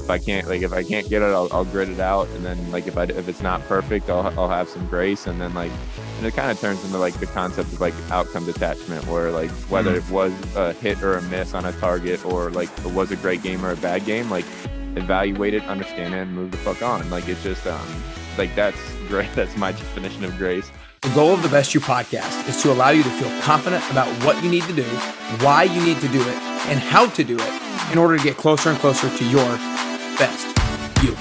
if I can't get it, I'll grit it out. And then like, if it's not perfect, I'll have some grace. And then like, and it kind of turns into like the concept of like outcome detachment, where like whether it was a hit or a miss on a target, or like it was a great game or a bad game, like evaluate it, understand it, and move the fuck on. Like it's just like that's great. That's my definition of grace. The goal of the Best You podcast is to allow you to feel confident about what you need to do, why you need to do it, and how to do it in order to get closer and closer to your best you.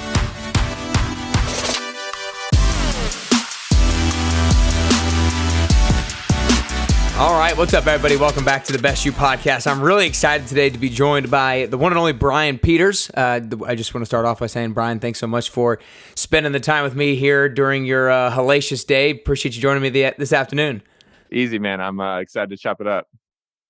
All right, what's up, everybody? Welcome back to the Best You podcast. I'm really excited today to be joined by the one and only Brian Peters. I just want to start off by saying, Brian, thanks so much for spending the time with me here during your hellacious day. Appreciate you joining me this afternoon. Easy, man. I'm excited to chop it up.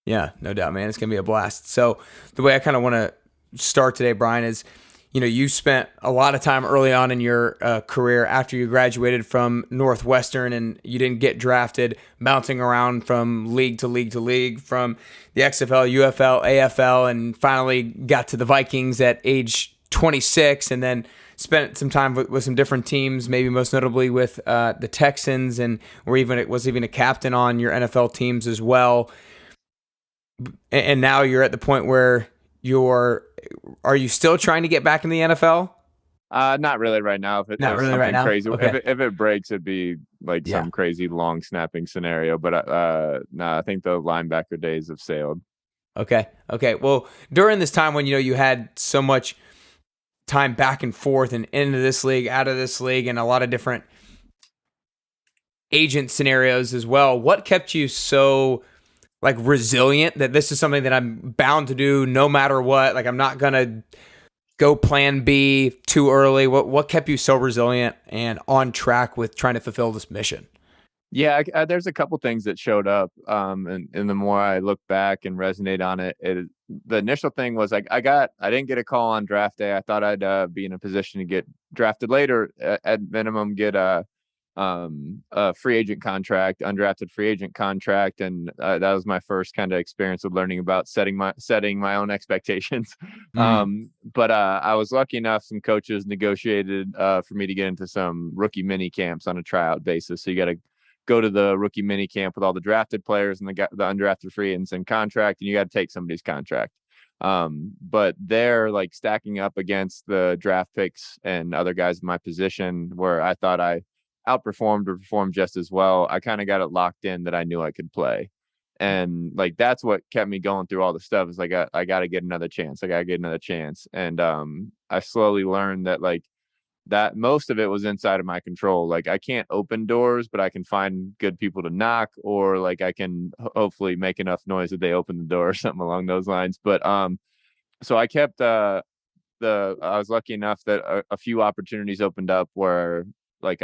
Yeah, no doubt, man. It's going to be a blast. So the way I kind of want to start today, Brian, is, you know, you spent a lot of time early on in your career after you graduated from Northwestern, and you didn't get drafted, bouncing around from league to league to league, from the XFL, UFL, AFL, and finally got to the Vikings at age 26, and then spent some time with some different teams, maybe most notably with the Texans, and was even a captain on your NFL teams as well. And now you're at the point where are you still trying to get back in the NFL? Not really right now. If it's something right crazy, okay. If it breaks, it'd be like some crazy long snapping scenario. But I think the linebacker days have sailed. Okay. Well, during this time when you had so much time back and forth and into this league, out of this league, and a lot of different agent scenarios as well, what kept you so like resilient that this is something that I'm bound to do no matter what? Like, I'm not gonna go plan B too early. What kept you so resilient and on track with trying to fulfill this mission? Yeah, there's a couple things that showed up, and the more I look back and resonate on it, the initial thing was I didn't get a call on draft day. I thought I'd be in a position to get drafted later, at minimum get a free agent contract, undrafted free agent contract, and that was my first kind of experience of learning about setting my own expectations. But I was lucky enough, some coaches negotiated for me to get into some rookie mini camps on a tryout basis. So you got to go to the rookie mini camp with all the drafted players and the undrafted free agents in contract, and you got to take somebody's contract. But they're like stacking up against the draft picks and other guys in my position where I thought I outperformed or performed just as well. I kind of got it locked in that I knew I could play. And like, that's what kept me going through all the stuff, is like, I got to get another chance. I got to get another chance. And, I slowly learned that like that most of it was inside of my control. Like, I can't open doors, but I can find good people to knock, or like I can hopefully make enough noise that they open the door or something along those lines. But, so I kept, I was lucky enough that a few opportunities opened up where like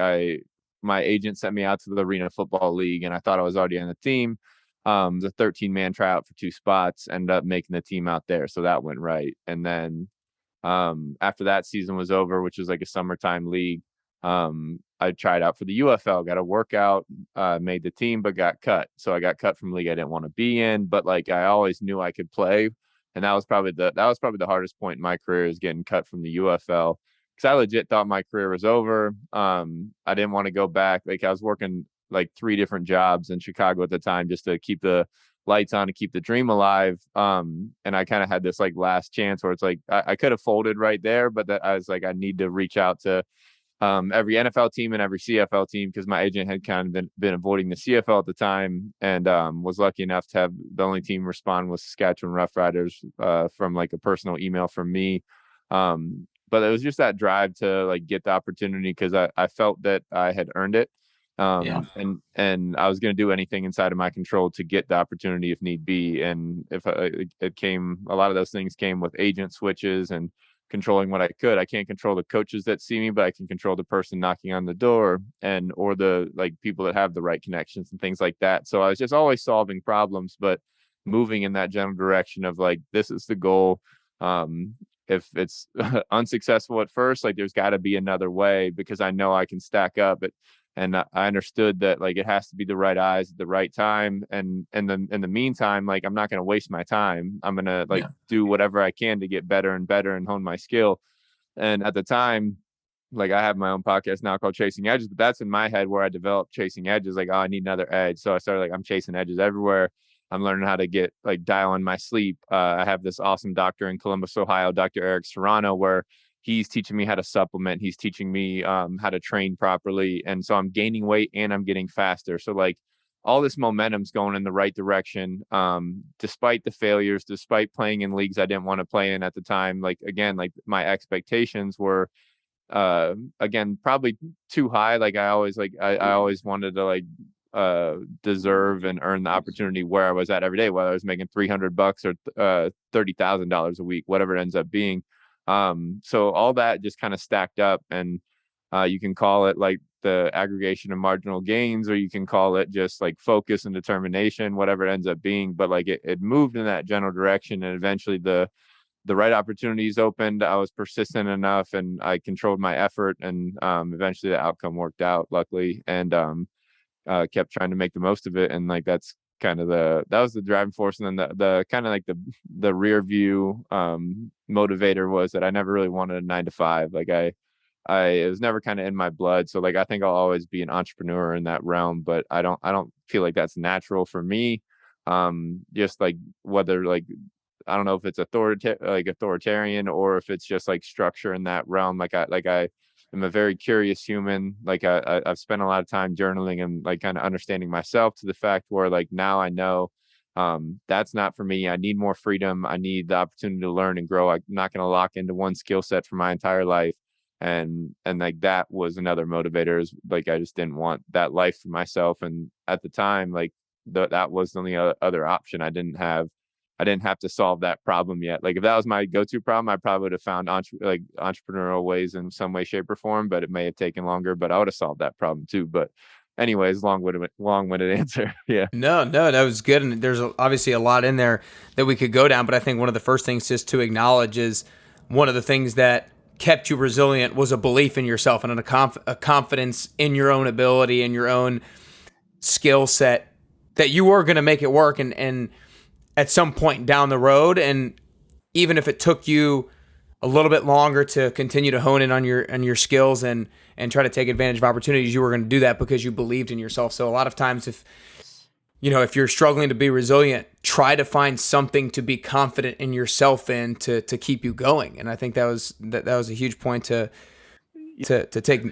my agent sent me out to the Arena Football League, and I thought I was already on the team. The 13-man tryout for 2 spots, ended up making the team out there. So that went right. And then after that season was over, which was like a summertime league, I tried out for the UFL, got a workout, made the team, but got cut. So I got cut from a league I didn't want to be in, but like I always knew I could play. And that was probably the hardest point in my career, is getting cut from the UFL. Because I legit thought my career was over. I didn't want to go back. Like, I was working like 3 different jobs in Chicago at the time just to keep the lights on, to keep the dream alive. And I kind of had this like last chance where it's like I could have folded right there, but that I was like, I need to reach out to every NFL team and every CFL team, because my agent had kind of been avoiding the CFL at the time, and was lucky enough to have the only team respond was Saskatchewan Roughriders, from like a personal email from me. But it was just that drive to like get the opportunity, because I felt that I had earned it. And I was going to do anything inside of my control to get the opportunity if need be. And if it came, a lot of those things came with agent switches and controlling what I could. I can't control the coaches that see me, but I can control the person knocking on the door, or the like people that have the right connections and things like that. So I was just always solving problems, but moving in that general direction of like, this is the goal. If it's unsuccessful at first, like there's got to be another way, because I know I can stack up it. And I understood that like it has to be the right eyes at the right time. And then in the meantime, like I'm not going to waste my time. I'm going to do whatever I can to get better and better and hone my skill. And at the time, like I have my own podcast now called Chasing Edges, but that's in my head where I developed Chasing Edges. Like, oh, I need another edge. So I started like, I'm chasing edges everywhere. I'm learning how to get like dial in my sleep. I have this awesome doctor in Columbus, Ohio, Dr. Eric Serrano, where he's teaching me how to supplement. He's teaching me how to train properly. And so I'm gaining weight and I'm getting faster. So like all this momentum's going in the right direction. Despite the failures, despite playing in leagues I didn't want to play in at the time. Like, again, like my expectations were again probably too high. Like I always wanted to like deserve and earn the opportunity where I was at every day, whether I was making $300 or $30,000 a week, whatever it ends up being. So all that just kind of stacked up, and you can call it like the aggregation of marginal gains, or you can call it just like focus and determination, whatever it ends up being. But like it moved in that general direction, and eventually the right opportunities opened. I was persistent enough and I controlled my effort, and eventually the outcome worked out, luckily, and kept trying to make the most of it. And like that's kind of that was the driving force. And then the kind of like the rear view motivator was that I never really wanted a 9 to 5. Like I it was never kind of in my blood. So like I think I'll always be an entrepreneur in that realm, but I don't feel like that's natural for me. Just like whether like I don't know if it's authoritarian or if it's just like structure in that realm. I am a very curious human. Like I've spent a lot of time journaling and like kind of understanding myself to the fact where like now I know that's not for me. I need more freedom. I need the opportunity to learn and grow. I'm not going to lock into one skill set for my entire life. And like that was another motivator, is like I just didn't want that life for myself. And at the time, like that was the only other option. I didn't have to solve that problem yet. Like if that was my go-to problem, I probably would have found entrepreneurial ways in some way, shape, or form, but it may have taken longer, but I would have solved that problem too. But anyways, long-winded answer. Yeah. No, that was good. And there's obviously a lot in there that we could go down. But I think one of the first things just to acknowledge is one of the things that kept you resilient was a belief in yourself and a confidence in your own ability and your own skill set that you were going to make it work. And at some point down the road, and even if it took you a little bit longer to continue to hone in on your skills and try to take advantage of opportunities, you were going to do that because you believed in yourself. So a lot of times if you're struggling to be resilient, try to find something to be confident in yourself in to keep you going. And I think that was a huge point to take.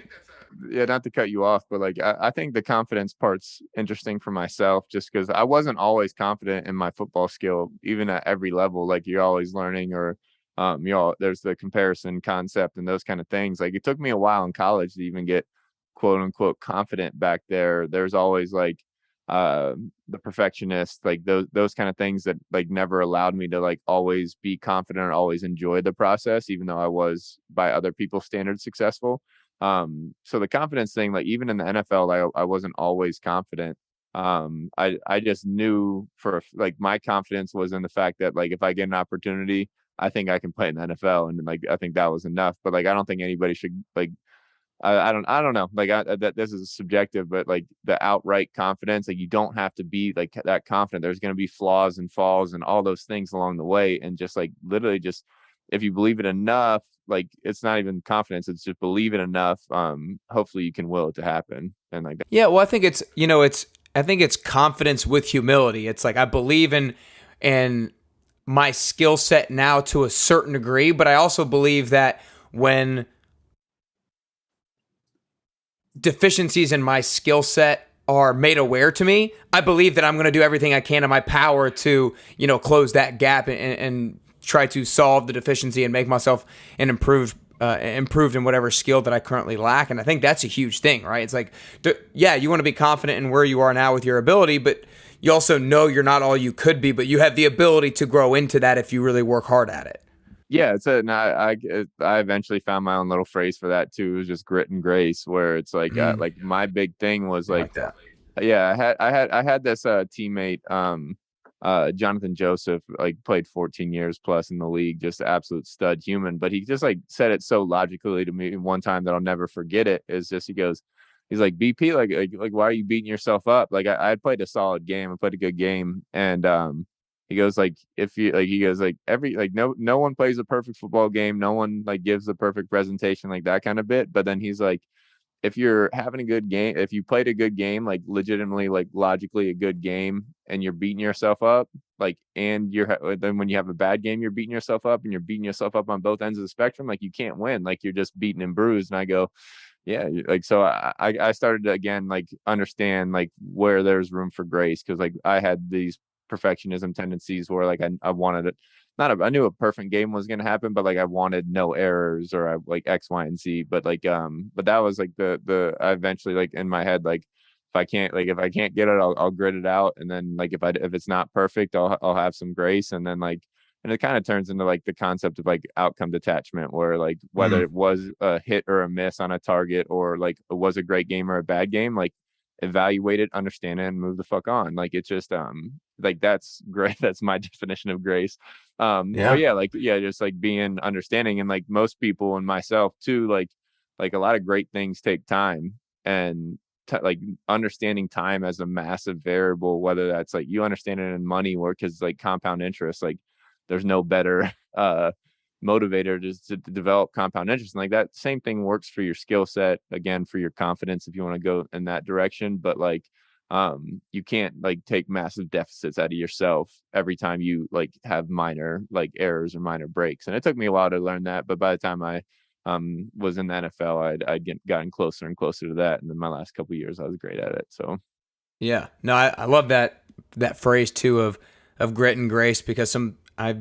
Yeah, not to cut you off, but like I think the confidence part's interesting for myself, just because I wasn't always confident in my football skill, even at every level. Like you're always learning, or there's the comparison concept and those kind of things. Like it took me a while in college to even get quote unquote confident back there. There's always like the perfectionist, like those kind of things that like never allowed me to like always be confident or always enjoy the process, even though I was by other people's standards successful. So the confidence thing, like even in the NFL, I wasn't always confident. I just knew like my confidence was in the fact that like if I get an opportunity, I think I can play in the NFL, and like I think that was enough. But like I don't think anybody should like I don't know, like that this is subjective, but like the outright confidence, like you don't have to be like that confident. There's going to be flaws and falls and all those things along the way, and just like literally just if you believe it enough, like it's not even confidence, it's just believe it enough. Hopefully you can will it to happen, and like that. Yeah, well, I think it's confidence with humility. It's like I believe in my skill set now to a certain degree, but I also believe that when deficiencies in my skill set are made aware to me, I believe that I'm going to do everything I can in my power to, close that gap and try to solve the deficiency and make myself an improved in whatever skill that I currently lack. And I think that's a huge thing, right? It's like, you want to be confident in where you are now with your ability, but you also know you're not all you could be, but you have the ability to grow into that if you really work hard at it. Yeah, I eventually found my own little phrase for that too. It was just grit and grace, where it's like like my big thing was like that. Yeah, I had this teammate Jonathan Joseph, like played 14 years plus in the league, just absolute stud human, but he just like said it so logically to me one time that I'll never forget it. Is just he's like, BP, like why are you beating yourself up? Like I played a solid game, I played a good game, and he goes like if you like he goes like every like no one plays a perfect football game, no one like gives a perfect presentation, like that kind of bit. But then he's like, if you're having a good game, if you played a good game, like legitimately, like logically a good game, and you're beating yourself up, like, and then when you have a bad game, you're beating yourself up, and you're beating yourself up on both ends of the spectrum, like you can't win, like you're just beaten and bruised. And I go, yeah, like so I started to again like understand like where there's room for grace, because like I had these perfectionism tendencies where like I wanted it, I knew a perfect game was gonna happen, but like I wanted no errors, or I like X, Y, and Z. But like but that was like the I eventually like in my head, like if I can't get it, I'll grit it out. And then like if it's not perfect, I'll have some grace. And then like, and it kind of turns into like the concept of like outcome detachment, where like whether Mm. it was a hit or a miss on a target, or like it was a great game or a bad game, like evaluate it, understand it, and move the fuck on. Like it's just like that's great. That's my definition of grace. But Yeah. yeah, like yeah, just like being understanding. And like most people and myself too, like a lot of great things take time. And like understanding time as a massive variable, whether that's like you understand it in money, or because like compound interest, like there's no better motivator to develop compound interest. And like that same thing works for your skill set, again, for your confidence, if you want to go in that direction. But like you can't like take massive deficits out of yourself every time you like have minor like errors or minor breaks. And it took me a while to learn that, but by the time I was in the NFL, I'd gotten closer and closer to that. And then my last couple of years I was great at it. So Yeah. No, I love that phrase too of grit and grace, because I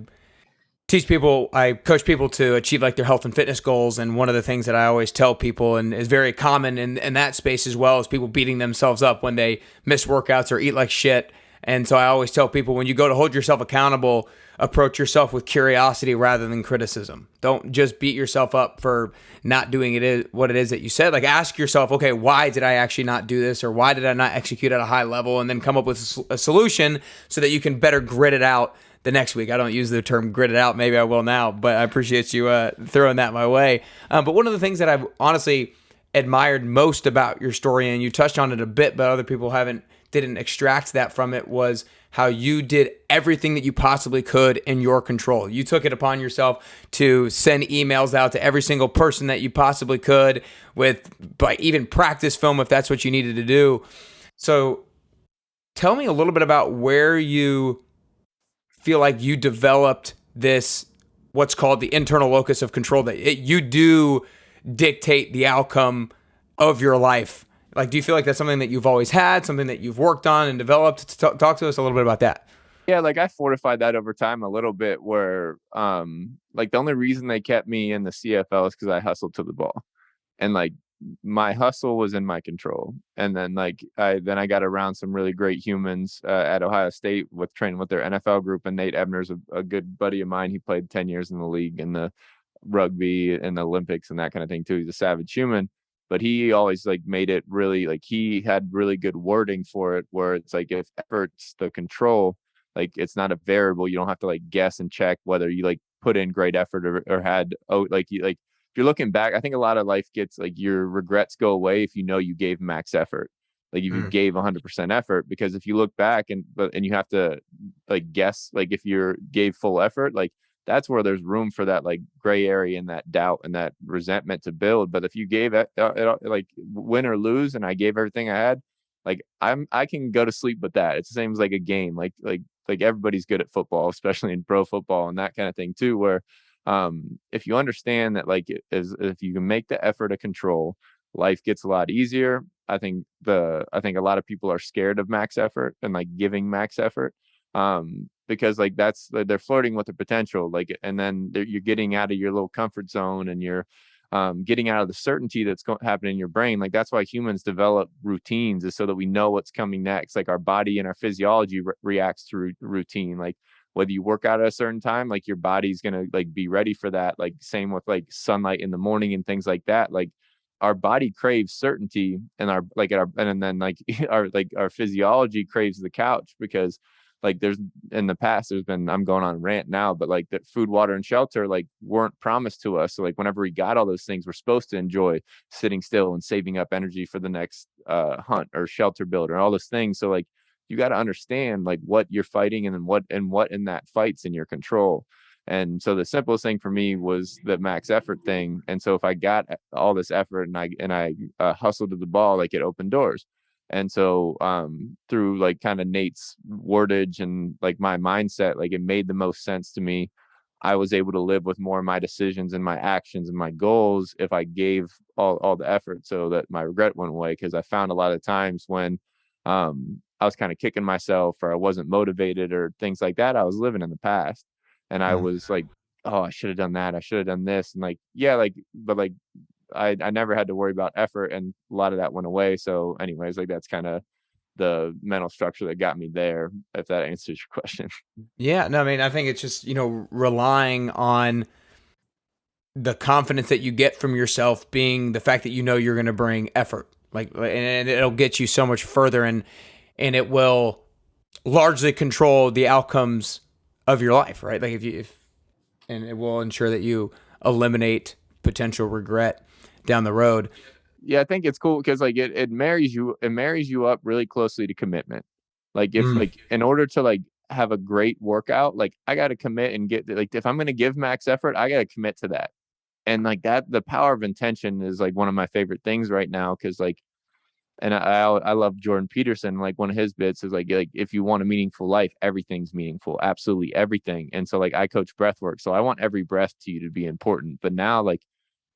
coach people to achieve like their health and fitness goals. And one of the things that I always tell people, and is very common in that space as well, is people beating themselves up when they miss workouts or eat like shit. And so I always tell people, when you go to hold yourself accountable, approach yourself with curiosity rather than criticism. Don't just beat yourself up for not doing what it is that you said. Like ask yourself, okay, why did I actually not do this? Or why did I not execute at a high level? And then come up with a solution so that you can better grit it out the next week. I don't use the term grit it out. Maybe I will now, but I appreciate you throwing that my way. But one of the things that I've honestly admired most about your story, and you touched on it a bit, but other people didn't extract that from it, was how you did everything that you possibly could in your control. You took it upon yourself to send emails out to every single person that you possibly could, by even practice film if that's what you needed to do. So tell me a little bit about where you feel like you developed this, what's called the internal locus of control, that you do dictate the outcome of your life. Like, do you feel like that's something that you've always had, something that you've worked on and developed? Talk to us a little bit about that. yeah, like I fortified that over time a little bit, where like the only reason they kept me in the CFL is because I hustled to the ball. And like my hustle was in my control. And then like I got around some really great humans at Ohio State with training with their NFL group. And Nate Ebner's a good buddy of mine. He played 10 years in the league, in the rugby and the Olympics and that kind of thing too. He's a savage human, but he always like made it really, like he had really good wording for it, where it's like if effort's the control, like it's not a variable. You don't have to like guess and check whether you like put in great effort, or had if you're looking back, I think a lot of life gets like your regrets go away if you know you gave max effort. Like if you Mm. gave 100% effort, because if you look back and you have to like guess, like if you gave full effort, like that's where there's room for that like gray area and that doubt and that resentment to build. But if you gave it, like win or lose, and I gave everything I had, like I can go to sleep with that. It's the same as like a game, like everybody's good at football, especially in pro football and that kind of thing too, where if you understand that like if you can make the effort a control, life gets a lot easier. I think a lot of people are scared of max effort and like giving max effort, because like they're flirting with the potential, like, and then you're getting out of your little comfort zone, and you're getting out of the certainty that's happening in your brain. Like that's why humans develop routines, is so that we know what's coming next. Like our body and our physiology reacts to routine. Like whether you work out at a certain time, like your body's gonna like be ready for that. Like same with like sunlight in the morning and things like that. Like our body craves certainty, and and then like our physiology craves the couch, because like there's in the past there's been, I'm going on a rant now, but like that food, water, and shelter like weren't promised to us. So like whenever we got all those things, we're supposed to enjoy sitting still and saving up energy for the next hunt or shelter build or all those things. So like you got to understand like what you're fighting and then what in that fight's in your control. And so the simplest thing for me was the max effort thing. And so if I got all this effort and I hustled to the ball, like it opened doors. And so through like kind of Nate's wordage and like my mindset, like it made the most sense to me. I was able to live with more of my decisions and my actions and my goals if I gave all the effort, so that my regret went away. Because I found a lot of times when I was kind of kicking myself or I wasn't motivated or things like that, I was living in the past. And I Mm. was like, oh, I should have done that. I should have done this. And like, yeah, like, but like, I never had to worry about effort, and a lot of that went away. So anyways, like that's kind of the mental structure that got me there, if that answers your question. Yeah, no, I mean, I think it's just, relying on the confidence that you get from yourself being the fact that you're going to bring effort. Like, and it'll get you so much further, and it will largely control the outcomes of your life, right? Like and it will ensure that you eliminate potential regret down the road. Yeah, I think it's cool because like it marries you up really closely to commitment. Like if Mm. like in order to like have a great workout, like I got to commit and get like if I'm going to give max effort, I got to commit to that. And like that, the power of intention is like one of my favorite things right now, because like, and I love Jordan Peterson. Like one of his bits is like if you want a meaningful life, everything's meaningful, absolutely everything. And so like I coach breath work, so I want every breath to you to be important. But now like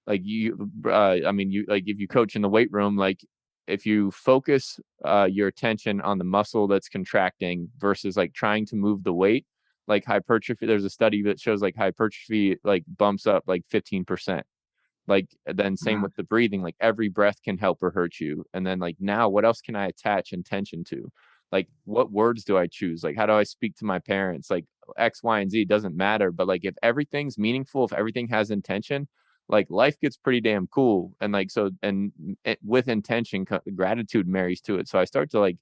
you I mean you like if you coach in the weight room, like if you focus your attention on the muscle that's contracting versus like trying to move the weight, like hypertrophy, there's a study that shows like hypertrophy like bumps up like 15%. Like then same with the breathing, like every breath can help or hurt you. And then like now what else can I attach intention to? Like what words do I choose? Like how do I speak to my parents? Like X, Y, and Z doesn't matter, but like if everything's meaningful, if everything has intention, like life gets pretty damn cool. And like so, and with intention, gratitude marries to it. So I start to like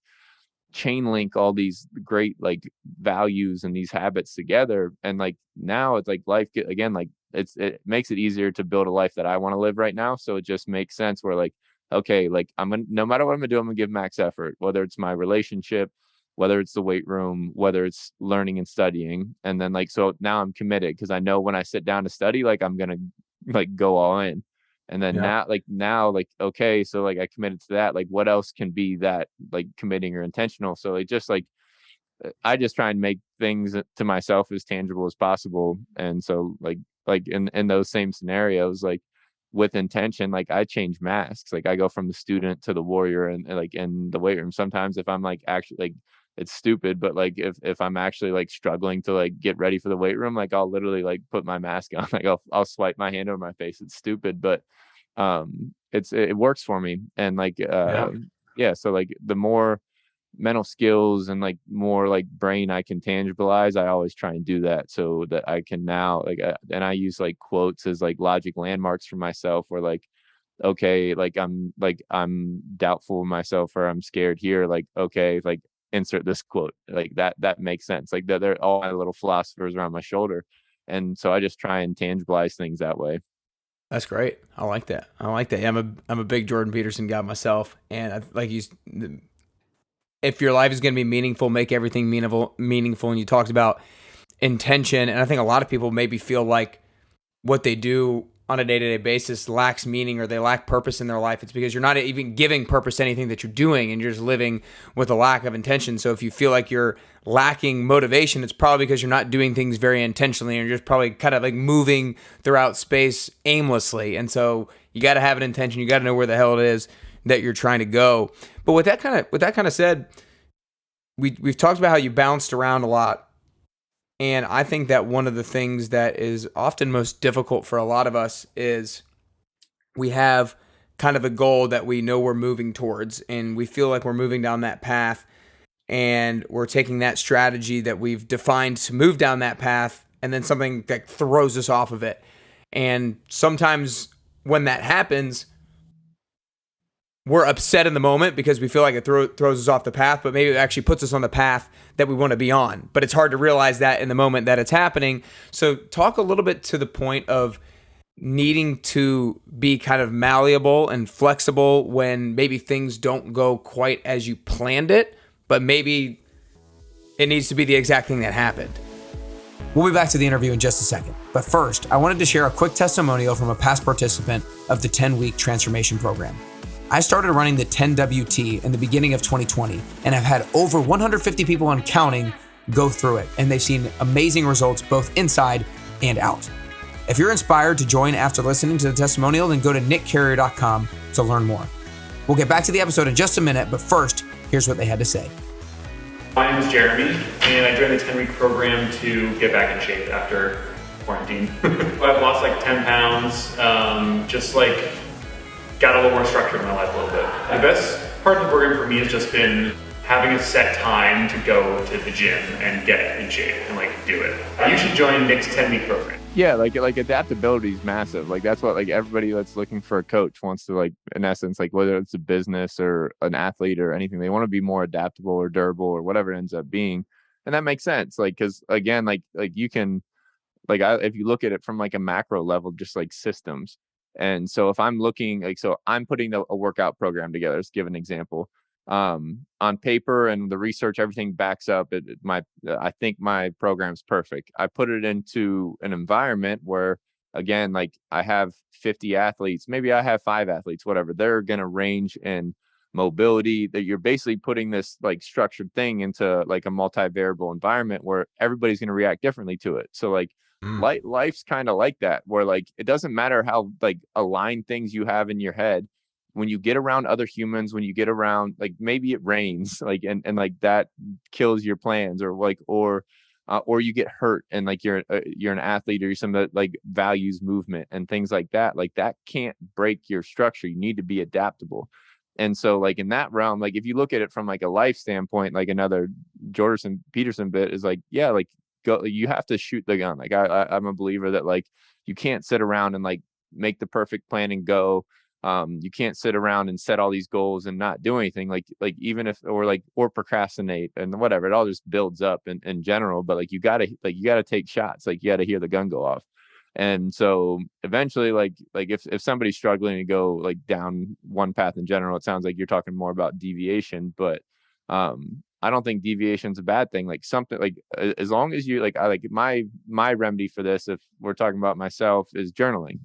chain link all these great like values and these habits together. And like now it's like life again, like it makes it easier to build a life that I want to live right now. So it just makes sense where like, okay, like I'm gonna, no matter what I'm gonna do, I'm gonna give max effort, whether it's my relationship, whether it's the weight room, whether it's learning and studying. And then like so now I'm committed because I know when I sit down to study, like I'm gonna like go all in. And then Yeah. now, okay, so like I committed to that. Like what else can be that like committing or intentional? So it just like I just try and make things to myself as tangible as possible. And so like in those same scenarios, like with intention, like I change masks. Like I go from the student to the warrior, and like in the weight room. Sometimes if I'm like actually like it's stupid, but like if I'm actually like struggling to like get ready for the weight room, like I'll literally like put my mask on. Like I'll swipe my hand over my face. It's stupid, but it works for me. And like Yeah. yeah, so like the more mental skills and like more like brain I can tangibilize, I always try and do that so that I can now like and I use like quotes as like logic landmarks for myself, where like okay, like I'm doubtful of myself or I'm scared here, like okay, like insert this quote, like that makes sense, like that they're all my little philosophers around my shoulder. And so I just try and tangibilize things that way. That's great. I like that. I like that. Yeah, I'm a big Jordan Peterson guy myself, and like if your life is going to be meaningful, make everything meaningful. Meaningful. And you talked about intention, and I think a lot of people maybe feel like what they do on a day-to-day basis lacks meaning or they lack purpose in their life. It's because you're not even giving purpose to anything that you're doing, and you're just living with a lack of intention. So if you feel like you're lacking motivation, it's probably because you're not doing things very intentionally, and you're just probably kind of like moving throughout space aimlessly. And so you got to have an intention. You got to know where the hell it is that you're trying to go. But with that kind of said, we've talked about how you bounced around a lot. And I think that one of the things that is often most difficult for a lot of us is we have kind of a goal that we know we're moving towards, and we feel like we're moving down that path, and we're taking that strategy that we've defined to move down that path, and then something that throws us off of it. And sometimes when that happens, we're upset in the moment because we feel like it throws us off the path, but maybe it actually puts us on the path that we want to be on. But it's hard to realize that in the moment that it's happening. So talk a little bit to the point of needing to be kind of malleable and flexible when maybe things don't go quite as you planned it, but maybe it needs to be the exact thing that happened. We'll be back to the interview in just a second. But first, I wanted to share a quick testimonial from a past participant of the 10-week transformation program. I started running the 10WT in the beginning of 2020 and have had over 150 people and counting go through it, and they've seen amazing results both inside and out. If you're inspired to join after listening to the testimonial, then go to nickcarrier.com to learn more. We'll get back to the episode in just a minute, but first, here's what they had to say. My name is Jeremy, and I joined the 10-week program to get back in shape after quarantine. I've lost like 10 pounds, just like got a little more structure in my life a little bit. The best part of the program for me has just been having a set time to go to the gym and get in shape and like do it. You should join Nick's 10-week program. Yeah, like adaptability is massive. Like that's what like everybody that's looking for a coach wants to, like, in essence, like whether it's a business or an athlete or anything, they want to be more adaptable or durable or whatever it ends up being. And that makes sense. Like, cause again, like you can, if you look at it from like a macro level, just like systems. And so if I'm looking so I'm putting a workout program together, let's give an example. On paper and the research, everything backs up I think my program's perfect. I put it into an environment where, again, like I have 50 athletes, maybe I have 5 athletes, whatever, they're going to range in mobility. That you're basically putting this like structured thing into like a multivariable environment where everybody's going to react differently to it. So like life's kind of like that, where like it doesn't matter how like aligned things you have in your head. When you get around other humans, when you get around, like maybe it rains, like and like that kills your plans, or you get hurt and like you're an athlete or you're somebody that like values movement and things like that can't break your structure. You need to be adaptable. And so like in that realm, like if you look at it from like a life standpoint, like another Jordan Peterson bit is like, yeah, like go, you have to shoot the gun. Like I'm a believer that like you can't sit around and like make the perfect plan and go. You can't sit around and set all these goals and not do anything, like even if or procrastinate and whatever. It all just builds up in general. But like you gotta take shots. Like you gotta hear the gun go off. And so eventually, like if somebody's struggling to go like down one path in general, it sounds like you're talking more about deviation. But I don't think deviation's a bad thing. Like something like as long as you like, I like my remedy for this, if we're talking about myself, is journaling.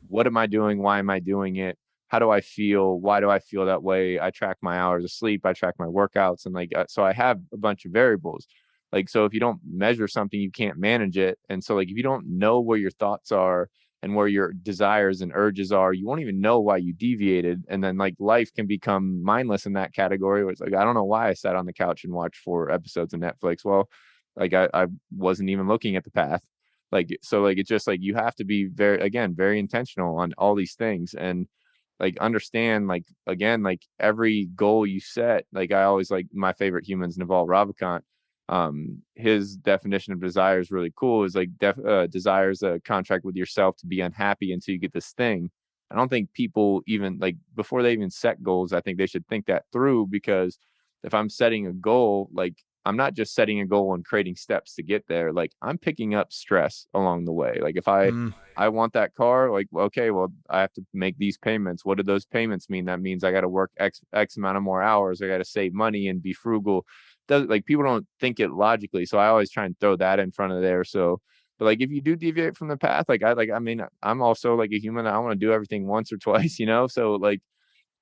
What am I doing? Why am I doing it? How do I feel? Why do I feel that way? I track my hours of sleep. I track my workouts. And like, so I have a bunch of variables. Like, so if you don't measure something, you can't manage it. And so like, if you don't know where your thoughts are and where your desires and urges are, you won't even know why you deviated. And then like life can become mindless in that category where it's like, I don't know why I sat on the couch and watched 4 episodes of Netflix. Well, like I wasn't even looking at the path. Like, so like, it's just like, you have to be very intentional on all these things and like understand, like, again, like every goal you set, like I always like my favorite humans, Naval Ravikant. His definition of desire is really cool. Is like desire is a contract with yourself to be unhappy until you get this thing. I don't think people even like before they even set goals, I think they should think that through, because if I'm setting a goal, like I'm not just setting a goal and creating steps to get there. Like I'm picking up stress along the way. Like if I want that car, like, okay, well, I have to make these payments. What do those payments mean? That means I got to work X amount of more hours. I got to save money and be frugal. Like people don't think it logically. So I always try and throw that in front of there. So, but like, if you do deviate from the path, I mean, I'm also like a human. I want to do everything once or twice, So like,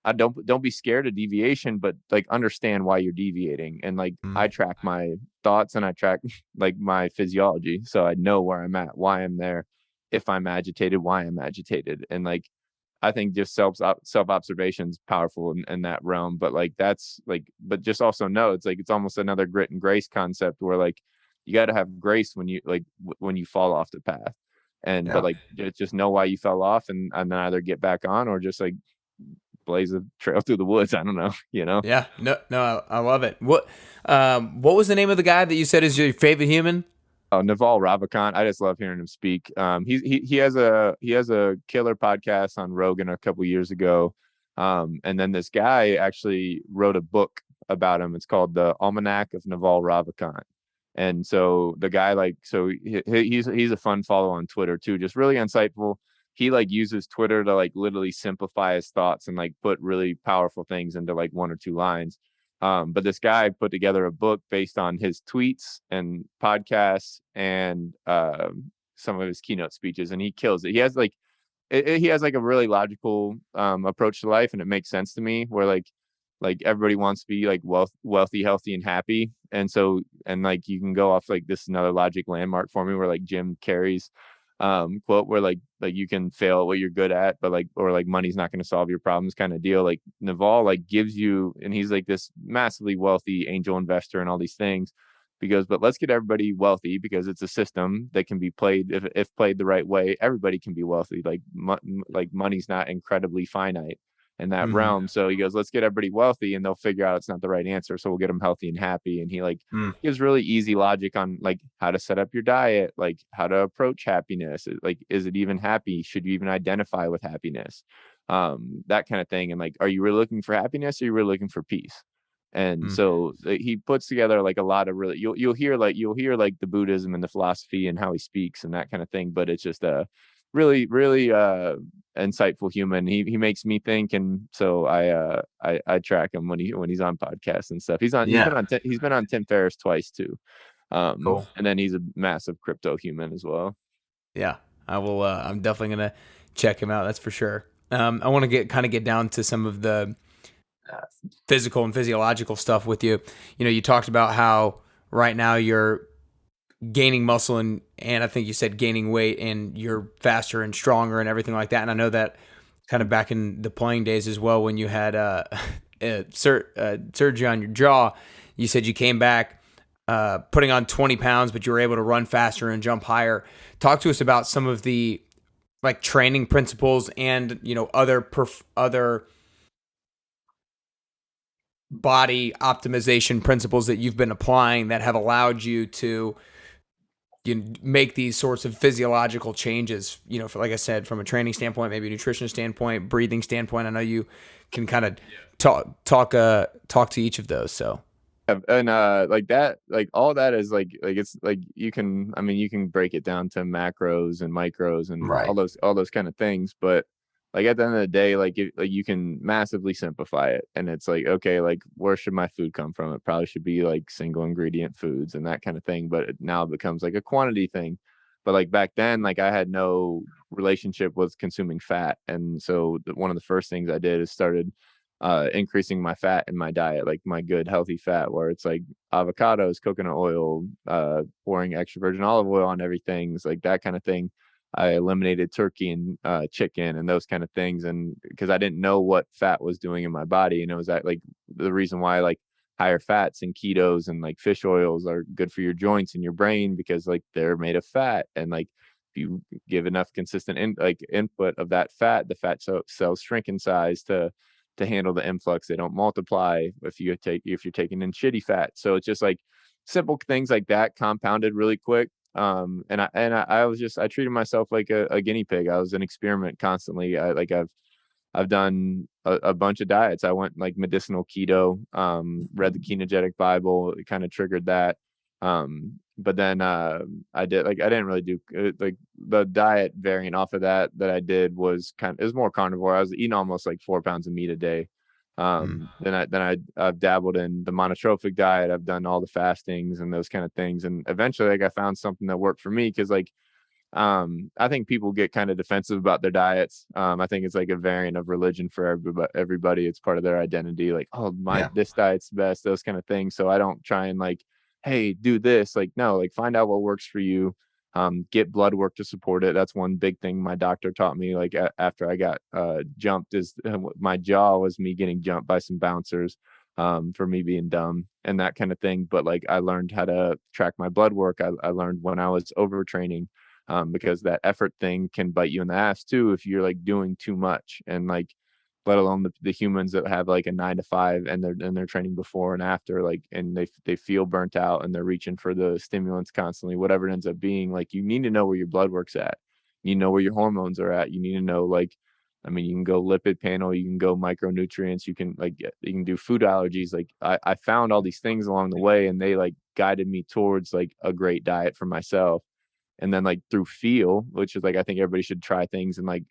I don't be scared of deviation, but like understand why you're deviating. And like I track my thoughts and I track like my physiology, so I know where I'm at, why I'm there, if I'm agitated, why I'm agitated. And like I think just self observation is powerful in that realm. But like that's like, but just also know it's like it's almost another grit and grace concept where like you got to have grace when you like when you fall off the path. And but like just know why you fell off and then either get back on or just like blaze a trail through the woods. I don't know, Yeah, no, I love it. What was the name of the guy that you said is your favorite human? Oh, Naval Ravikant. I just love hearing him speak. He has a killer podcast on Rogan a couple years ago. And then this guy actually wrote a book about him. It's called The Almanac of Naval Ravikant. And so the guy, like, so he's a fun follow on Twitter too, just really insightful. He like uses Twitter to like literally simplify his thoughts and like put really powerful things into like 1 or 2 lines. But this guy put together a book based on his tweets and podcasts and some of his keynote speeches, and he kills it. He has like he has like a really logical approach to life, and it makes sense to me. Where like everybody wants to be like wealthy, healthy, and happy, and so and like you can go off like this is another logic landmark for me, where like Jim Carrey's quote where like you can fail at what you're good at, but like or like money's not going to solve your problems kind of deal. Like Naval like gives you, and he's like this massively wealthy angel investor and all these things. Because but let's get everybody wealthy because it's a system that can be played if played the right way. Everybody can be wealthy. Like money's not incredibly finite in that Mm-hmm. realm. So he goes, let's get everybody wealthy, and they'll figure out it's not the right answer. So we'll get them healthy and happy. And he like gives really easy logic on like how to set up your diet, like how to approach happiness. Like, is it even happy? Should you even identify with happiness? That kind of thing. And like, are you really looking for happiness, or are you really looking for peace? And so he puts together like a lot of really you'll hear like the Buddhism and the philosophy and how he speaks and that kind of thing, but it's just a really insightful human. He makes me think, and so I track him when he's on podcasts and stuff. He's been on Tim Ferriss twice too. Cool. And then he's a massive crypto human as well. Yeah, I will. I'm definitely gonna check him out. That's for sure. I want to get down to some of the physical and physiological stuff with you. You know, you talked about how right now you're gaining muscle and I think you said gaining weight, and you're faster and stronger and everything like that. And I know that kind of back in the playing days as well, when you had surgery on your jaw, you said you came back putting on 20 pounds, but you were able to run faster and jump higher. Talk to us about some of the like training principles and, you know, other body optimization principles that you've been applying that have allowed you to make these sorts of physiological changes, you know, for, like I said, from a training standpoint, maybe a nutrition standpoint, breathing standpoint. I know you can kind of talk to each of those. So. And like that, like all that is like it's like you can break it down to macros and micros and Right. all those kind of things, but like at the end of the day, like you can massively simplify it, and it's like, okay, like where should my food come from? It probably should be like single ingredient foods and that kind of thing, but it now becomes like a quantity thing. But like back then, like I had no relationship with consuming fat, and so one of the first things I did is started increasing my fat in my diet, like my good healthy fat, where it's like avocados, coconut oil, pouring extra virgin olive oil on everything, it's like that kind of thing. I eliminated turkey and chicken and those kind of things, and because I didn't know what fat was doing in my body, and it was that like the reason why like higher fats and ketos and like fish oils are good for your joints and your brain, because like they're made of fat, and like if you give enough consistent input of that fat, the fat cells shrink in size to handle the influx. They don't multiply if you're taking in shitty fat. So it's just like simple things like that compounded really quick. And I treated myself like a guinea pig. I was an experiment constantly. I've done a bunch of diets. I went like medicinal keto, read the Ketogenic Bible. It kind of triggered that. But then I didn't really do like the diet variant off of that I did was it was more carnivore. I was eating almost like 4 pounds of meat a day. I've dabbled in the monotrophic diet. I've done all the fastings and those kind of things. And eventually like I found something that worked for me. Cause like, I think people get kind of defensive about their diets. I think it's like a variant of religion for everybody. It's part of their identity. Like, oh, this diet's the best, those kind of things. So I don't try and like, hey, do this. Like, no, like find out what works for you. Get blood work to support it. That's one big thing my doctor taught me. Like after I got jumped, is my jaw was me getting jumped by some bouncers for me being dumb and that kind of thing. But like I learned how to track my blood work. I learned when I was overtraining, because that effort thing can bite you in the ass too if you're like doing too much. And like let alone the humans that have like a 9 to 5 and they're training before and after, like, and they feel burnt out and they're reaching for the stimulants constantly, whatever it ends up being. Like you need to know where your blood work's at, you know where your hormones are at, you need to know, like, I mean, you can go lipid panel, you can go micronutrients, you can do food allergies. Like I found all these things along the way, and they like guided me towards like a great diet for myself. And then like through feel, which is like, I think everybody should try things and like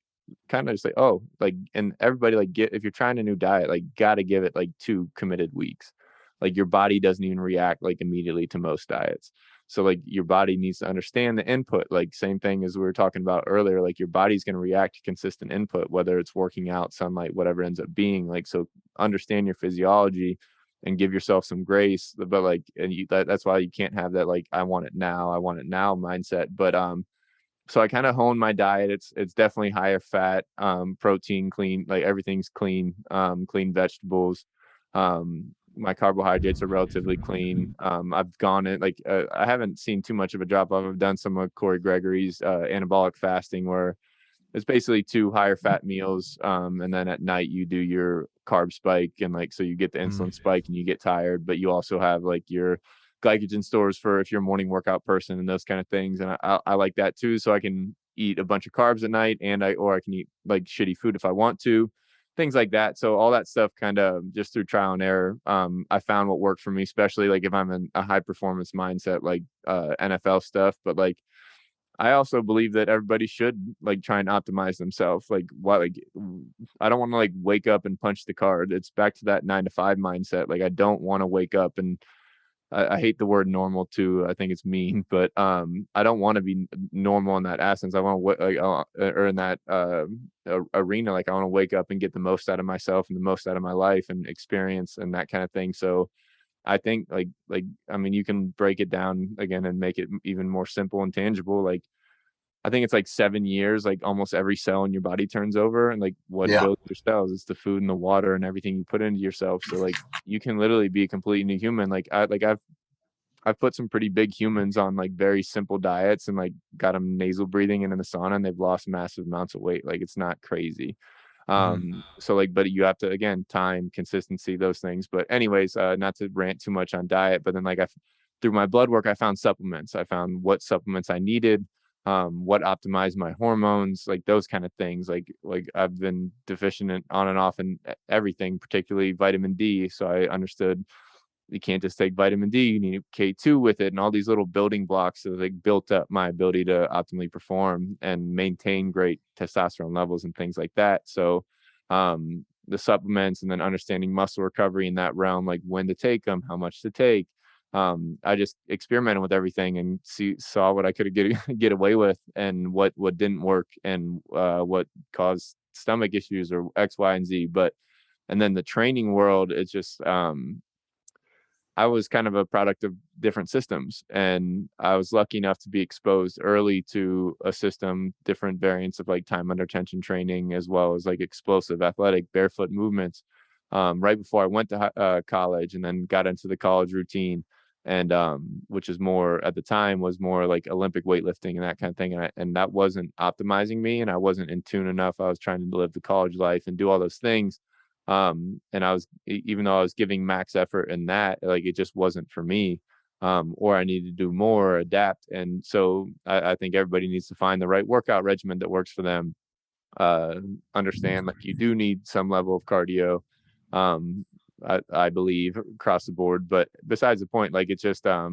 kind of just like, oh, like, and everybody like if you're trying a new diet, like got to give it like 2 committed weeks. like your body doesn't even react like immediately to most diets. So like your body needs to understand the input, like same thing as we were talking about earlier, like your body's going to react to consistent input, whether it's working out, sunlight, whatever it ends up being. Like, so understand your physiology and give yourself some grace. But like, and that's why you can't have that, like, I want it now mindset. But, so I kind of hone my diet. It's definitely higher fat, protein, clean, like everything's clean, clean vegetables. My carbohydrates are relatively clean. I've gone in like I haven't seen too much of a drop off. I've done some of Corey Gregory's anabolic fasting, where it's basically 2 higher fat meals, and then at night you do your carb spike, and like so you get the insulin spike and you get tired, but you also have like your glycogen stores for if you're a morning workout person and those kind of things. And I like that too, so I can eat a bunch of carbs at night, and I can eat like shitty food if I want to, things like that. So all that stuff kind of just through trial and error, I found what worked for me, especially like if I'm in a high performance mindset, like NFL stuff. But like I also believe that everybody should like try and optimize themselves. Like what, like I don't want to like wake up and punch the card. It's back to that 9 to 5 mindset. Like I don't want to wake up and I hate the word normal too. I think it's mean, but I don't want to be normal in that essence. I want to like or in that arena. Like I want to wake up and get the most out of myself and the most out of my life and experience and that kind of thing. So I think like I mean, you can break it down again and make it even more simple and tangible. Like I think it's like 7 years, like almost every cell in your body turns over, and like what builds your cells is the food and the water and everything you put into yourself. So like you can literally be a completely new human. Like I've put some pretty big humans on like very simple diets and like got them nasal breathing and in the sauna, and they've lost massive amounts of weight. Like it's not crazy. So like, but you have to, again, time, consistency, those things. But anyways, not to rant too much on diet, but then like through my blood work, I found supplements. I found what supplements I needed, what optimized my hormones, like those kind of things. Like I've been deficient on and off in everything, particularly vitamin D. So I understood you can't just take vitamin D, you need K2 with it, and all these little building blocks that like built up my ability to optimally perform and maintain great testosterone levels and things like that. So the supplements, and then understanding muscle recovery in that realm, like when to take them, how much to take. I just experimented with everything and saw what I could get away with, and what didn't work, and what caused stomach issues or X, Y, and Z. But and then the training world, it's just I was kind of a product of different systems, and I was lucky enough to be exposed early to a system, different variants of like time under tension training, as well as like explosive athletic barefoot movements, right before I went to college, and then got into the college routine, and which is more at the time was more like Olympic weightlifting and that kind of thing. And that wasn't optimizing me, and I wasn't in tune enough. I was trying to live the college life and do all those things. And I was, even though I was giving max effort in that, like it just wasn't for me, or I needed to do more or adapt. And so I think everybody needs to find the right workout regimen that works for them. Understand like you do need some level of cardio, I believe across the board, but besides the point, like it's just, I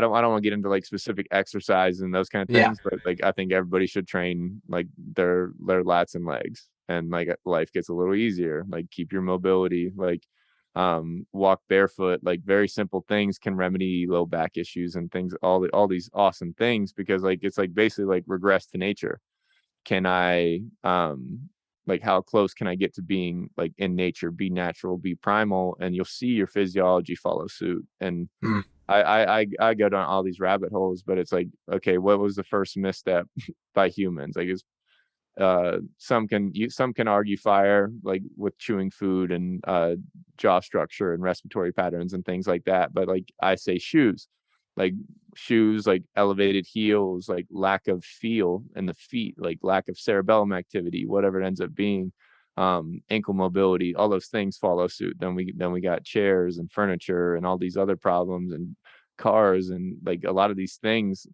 don't want to get into like specific exercise and those kind of things, but like I think everybody should train like their lats and legs, and like life gets a little easier. Like keep your mobility, like walk barefoot, like very simple things can remedy low back issues and things, all these awesome things, because like it's like basically like regress to nature. Can I like how close can I get to being like in nature, be natural, be primal, and you'll see your physiology follow suit. And I go down all these rabbit holes, but it's like, okay, what was the first misstep by humans? Like, some can argue fire, like with chewing food and jaw structure and respiratory patterns and things like that. But like I say, like shoes, like elevated heels, like lack of feel in the feet, like lack of cerebellum activity, whatever it ends up being. Ankle mobility, all those things follow suit. Then we got chairs and furniture and all these other problems, and cars, and like a lot of these things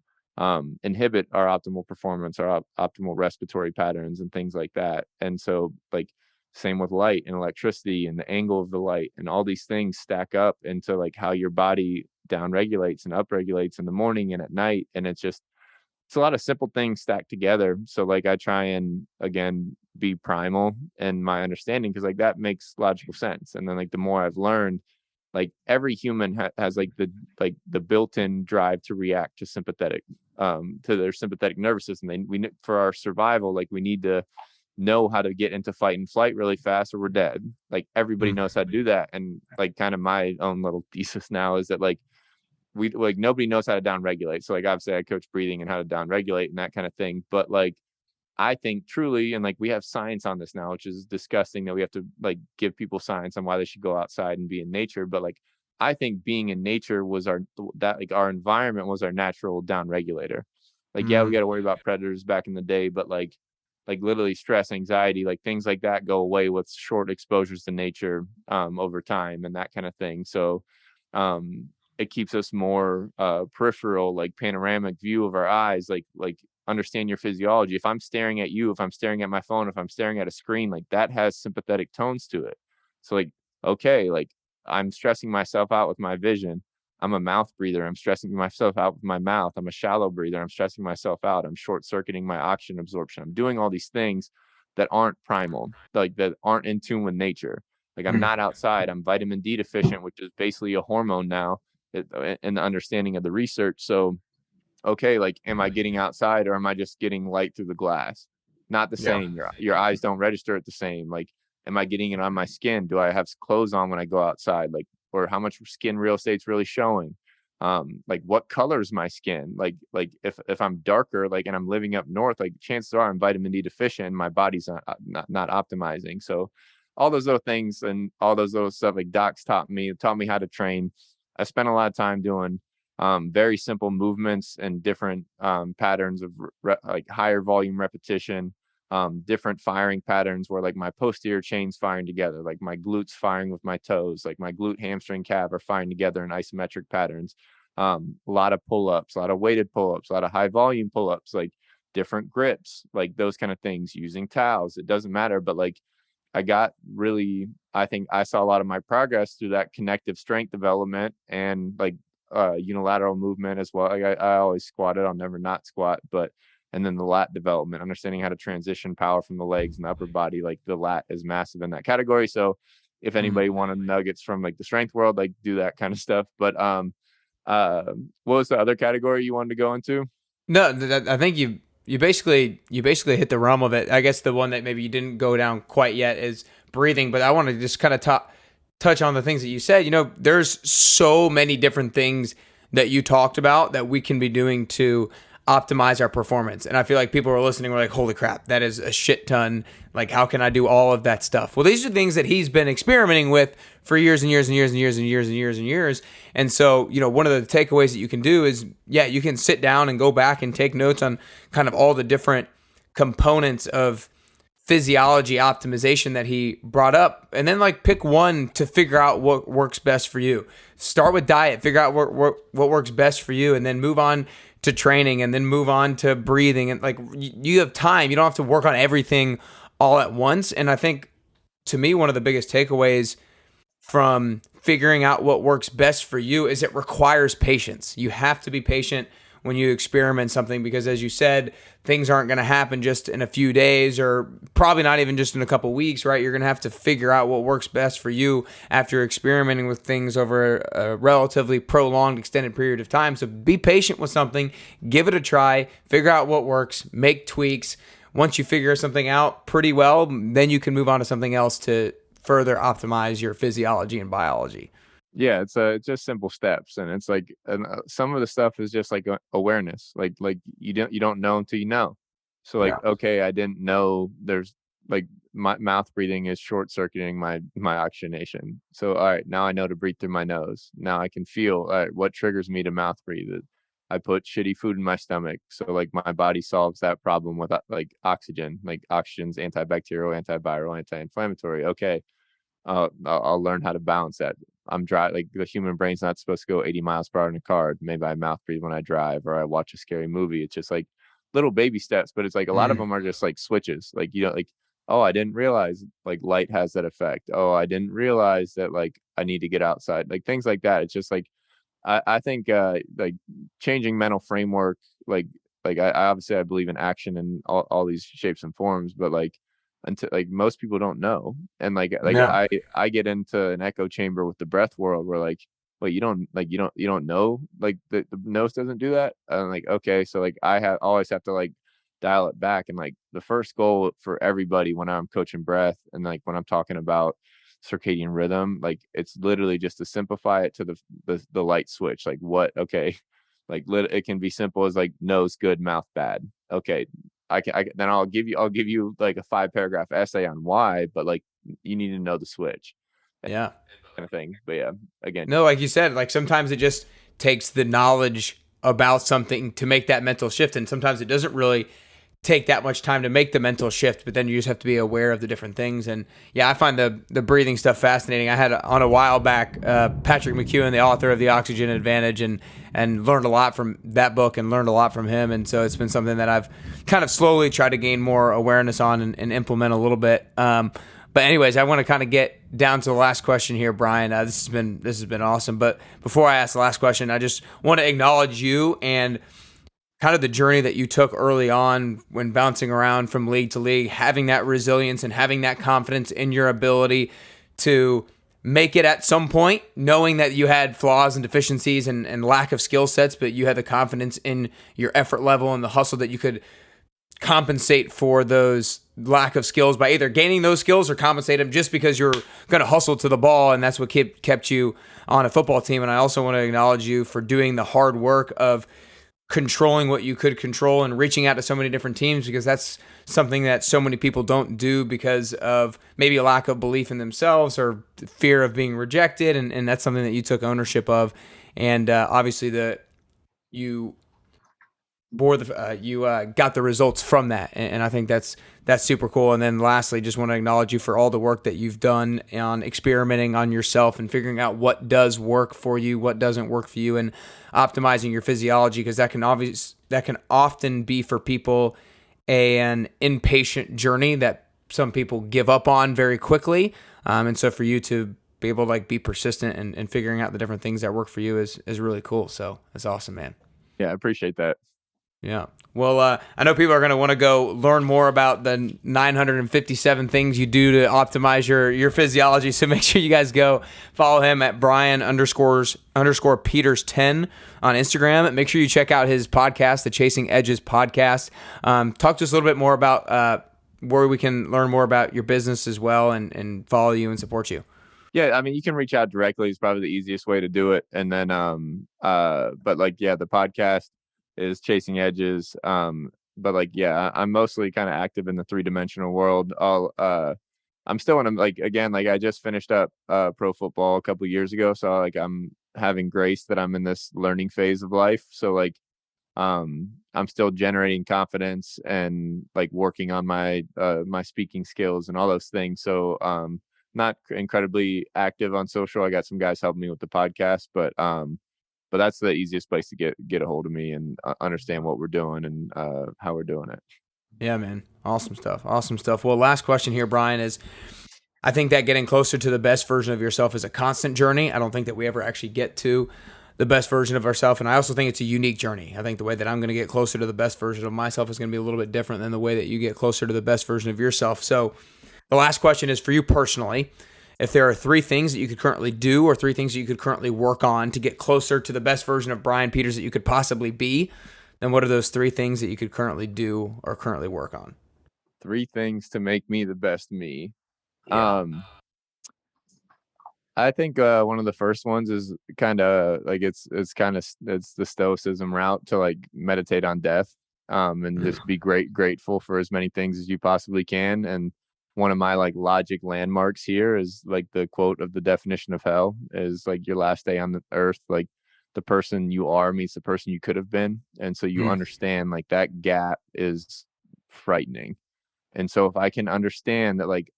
inhibit our optimal performance, our optimal respiratory patterns and things like that. And so like same with light and electricity and the angle of the light, and all these things stack up into like how your body down regulates and up regulates in the morning and at night. And it's a lot of simple things stacked together. So like I try and again be primal in my understanding, because like that makes logical sense. And then like the more I've learned, like every human has like the built-in drive to react to to their sympathetic nervous system. For our survival, like we need to know how to get into fight and flight really fast or we're dead. Like everybody Mm. knows how to do that. And like kind of my own little thesis now is that like nobody knows how to down regulate. So like obviously I coach breathing and how to down regulate and that kind of thing. But like I think truly, and like we have science on this now, which is disgusting that we have to like give people science on why they should go outside and be in nature. But like I think being in nature was our environment was our natural down regulator. Like, yeah, we Mm. got to worry about predators back in the day, but like literally stress, anxiety, like things like that go away with short exposures to nature over time and that kind of thing. So it keeps us more peripheral, like panoramic view of our eyes, like understand your physiology. If I'm staring at you, if I'm staring at my phone, if I'm staring at a screen, like that has sympathetic tones to it. So like, okay, like I'm stressing myself out with my vision. I'm a mouth breather. I'm stressing myself out with my mouth. I'm a shallow breather. I'm stressing myself out. I'm short circuiting my oxygen absorption. I'm doing all these things that aren't primal, like that aren't in tune with nature. Like I'm Mm. not outside. I'm vitamin D deficient, which is basically a hormone now in the understanding of the research. So okay, like, am I getting outside or am I just getting light through the glass? Not the Yeah. same. Your eyes don't register it the same. Like, am I getting it on my skin? Do I have clothes on when I go outside? Like, or how much skin real estate's really showing? Like what color is my skin? Like if I'm darker, like, and I'm living up north, like chances are I'm vitamin D deficient and my body's not optimizing. So all those little things and all those little stuff like docs taught me how to train. I spent a lot of time doing very simple movements and different patterns of like higher volume repetition, different firing patterns where like my posterior chains firing together, like my glutes firing with my toes, like my glute, hamstring, calf are firing together in isometric patterns. A lot of pull-ups, a lot of weighted pull-ups, a lot of high volume pull-ups, like different grips, like those kind of things, using towels. It doesn't matter, but like I think I saw a lot of my progress through that connective strength development and like unilateral movement as well. Like I always squatted, I'll never not squat, but and then the lat development, understanding how to transition power from the legs and the upper body, like the lat is massive in that category. So if Mm. anybody wanted nuggets from like the strength world, like do that kind of stuff. But uh what was the other category you wanted to go into? No, I think you basically hit the realm of it. I guess the one that maybe you didn't go down quite yet is breathing, but I want to just kind of touch on the things that you said. You know, there's so many different things that you talked about that we can be doing to optimize our performance. And I feel like people are listening were like, holy crap, that is a shit ton. Like, how can I do all of that stuff? Well, these are things that he's been experimenting with for years and years and years and years and years and years and years. And so, you know, one of the takeaways that you can do is, yeah, you can sit down and go back and take notes on kind of all the different components of physiology optimization that he brought up, and then like pick one to figure out what works best for you. Start with diet, figure out what works best for you, and then move on to training, and then move on to breathing. And like you have time, you don't have to work on everything all at once. And I think to me, one of the biggest takeaways from figuring out what works best for you is it requires patience. You have to be patient when you experiment something because, as you said, things aren't going to happen just in a few days or probably not even just in a couple weeks, right? You're going to have to figure out what works best for you after experimenting with things over a relatively prolonged, extended period of time. So be patient with something, give it a try, figure out what works, make tweaks. Once you figure something out pretty well, then you can move on to something else to further optimize your physiology and biology. Yeah, it's just simple steps, and it's like some of the stuff is just like awareness. Like you don't know until you know. So like, Yeah. okay, I didn't know there's like my mouth breathing is short circuiting my oxygenation. So all right, now I know to breathe through my nose. Now I can feel all right, what triggers me to mouth breathe. I put shitty food in my stomach, so like my body solves that problem with like oxygen. Like oxygen's antibacterial, antiviral, anti-inflammatory. Okay, I'll learn how to balance that. I'm dry. Like the human brain's not supposed to go 80 miles per hour in a car. Maybe I mouth breathe when I drive or I watch a scary movie. It's just like little baby steps, but it's like a lot of Mm. them are just like switches. Like, you know, like, oh, I didn't realize like light has that effect. Oh, I didn't realize that like I need to get outside. Like things like that. It's just like, I think like changing mental framework, like I obviously I believe in action and all these shapes and forms, but like until like most people don't know. And like No. I get into an echo chamber with the breath world where like, wait, you don't know, like the nose doesn't do that. I'm like, okay, so like always have to like dial it back. And like the first goal for everybody when I'm coaching breath and like when I'm talking about circadian rhythm, like it's literally just to simplify it to the light switch. Like what? Okay, like it can be simple as like nose good, mouth bad. Okay, then I'll give you like a 5-paragraph essay on why, but like you need to know the switch, Yeah. kind of thing. But yeah, again, No, like you said, like sometimes it just takes the knowledge about something to make that mental shift. And sometimes it doesn't really take that much time to make the mental shift, but then you just have to be aware of the different things. And yeah, I find the breathing stuff fascinating. I had on a while back Patrick McEwen, the author of The Oxygen Advantage, and learned a lot from that book and learned a lot from him. And so it's been something that I've kind of slowly tried to gain more awareness on and implement a little bit. But anyways, I want to kind of get down to the last question here, Brian. This has been awesome. But before I ask the last question, I just want to acknowledge you and kind of the journey that you took early on when bouncing around from league to league, having that resilience and having that confidence in your ability to make it at some point, knowing that you had flaws and deficiencies and lack of skill sets, but you had the confidence in your effort level and the hustle that you could compensate for those lack of skills by either gaining those skills or compensate them just because you're going to hustle to the ball, and that's what kept you on a football team. And I also want to acknowledge you for doing the hard work of controlling what you could control and reaching out to so many different teams, because that's something that so many people don't do because of maybe a lack of belief in themselves or fear of being rejected. And that's something that you took ownership of. And obviously you got the results from that. And I think that's super cool. And then lastly, just want to acknowledge you for all the work that you've done on experimenting on yourself and figuring out what does work for you, what doesn't work for you, and optimizing your physiology, because that can often be for people an impatient journey that some people give up on very quickly. And so for you to be able to like be persistent and figuring out the different things that work for you is really cool. So that's awesome, man. yeah, I appreciate that. Yeah. Well, I know people are going to want to go learn more about the 957 things you do to optimize your physiology. So make sure you guys go follow him at Brian_Peters10 on Instagram. Make sure you check out his podcast, the Chasing Edges podcast. Talk to us a little bit more about where we can learn more about your business as well and follow you and support you. Yeah, I mean, you can reach out directly is probably the easiest way to do it. And then, but like, yeah, the podcast is Chasing Edges. But like, yeah, I'm mostly kind of active in the 3-dimensional world. I'm still in like, again, like I just finished up pro football a couple of years ago. So like, I'm having grace that I'm in this learning phase of life. So like, I'm still generating confidence and like working on my speaking skills and all those things. So, not incredibly active on social. I got some guys helping me with the podcast, but that's the easiest place to get a hold of me and understand what we're doing and how we're doing it. Yeah, man. Awesome stuff. Awesome stuff. Well, last question here, Brian, is I think that getting closer to the best version of yourself is a constant journey. I don't think that we ever actually get to the best version of ourselves. And I also think it's a unique journey. I think the way that I'm going to get closer to the best version of myself is going to be a little bit different than the way that you get closer to the best version of yourself. So the last question is for you personally. If there are 3 things that you could currently do or 3 things that you could currently work on to get closer to the best version of Brian Peters that you could possibly be, then what are those 3 things that you could currently do or currently work on? 3 things to make me the best me. Yeah. I think one of the first ones is kind of like it's the stoicism route to like meditate on death, and just be grateful for as many things as you possibly can. And one of my like logic landmarks here is like the quote of the definition of hell is like your last day on the earth, like the person you are meets the person you could have been. And so you understand like that gap is frightening. And so if I can understand that like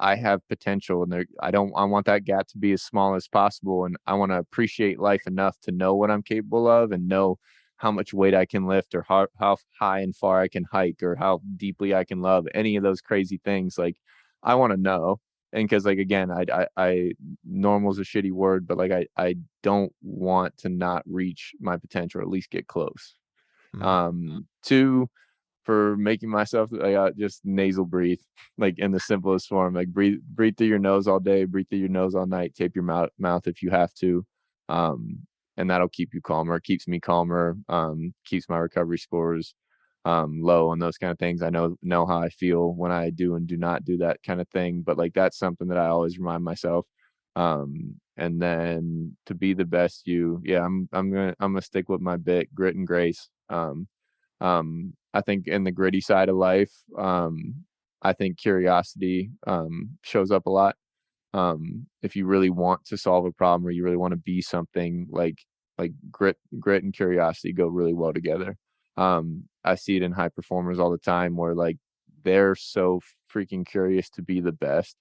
I have potential and I want that gap to be as small as possible. And I want to appreciate life enough to know what I'm capable of and know how much weight I can lift or how high and far I can hike or how deeply I can love, any of those crazy things. Like I want to know. And cause like, again, I normal is a shitty word, but like, I don't want to not reach my potential, or at least get close. 2, for making myself just nasal breathe, like in the simplest form, like breathe through your nose all day, breathe through your nose all night, tape your mouth if you have to. And that'll keep you calmer, keeps me calmer, keeps my recovery scores low and those kind of things. I know how I feel when I do and do not do that kind of thing, but like that's something that I always remind myself. And then to be the best you, I'm gonna stick with my bit, grit and grace. I think in the gritty side of life, I think curiosity shows up a lot. If you really want to solve a problem or you really want to be something, like grit and curiosity go really well together. I see it in high performers all the time where like they're so freaking curious to be the best.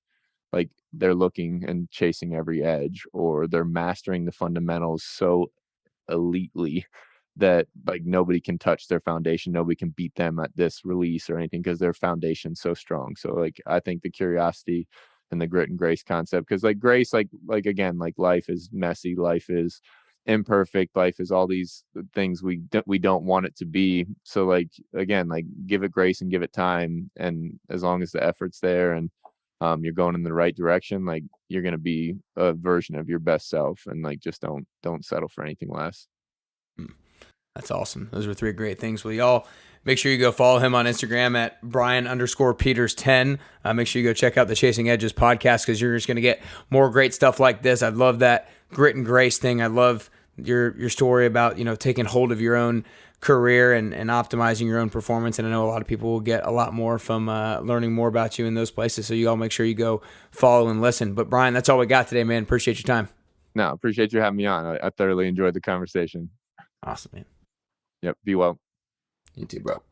Like they're looking and chasing every edge, or they're mastering the fundamentals so elitely that like nobody can touch their foundation. Nobody can beat them at this release or anything because their foundation's so strong. So like I think the curiosity and the grit and grace concept, because like grace, like again, like life is messy, life is imperfect, life is all these things we don't want it to be. So like again, like give it grace and give it time, and as long as the effort's there and you're going in the right direction, like you're going to be a version of your best self, and like just don't settle for anything less. That's awesome. Those were 3 great things. Well, y'all make sure you go follow him on Instagram at Brian_Peters10. Make sure you go check out the Chasing Edges podcast, because you're just going to get more great stuff like this. I love that grit and grace thing. I love your story about, taking hold of your own career and optimizing your own performance. And I know a lot of people will get a lot more from learning more about you in those places. So you all make sure you go follow and listen. But Brian, that's all we got today, man. Appreciate your time. No, appreciate you having me on. I thoroughly enjoyed the conversation. Awesome, man. Yep. Be well. You too, bro.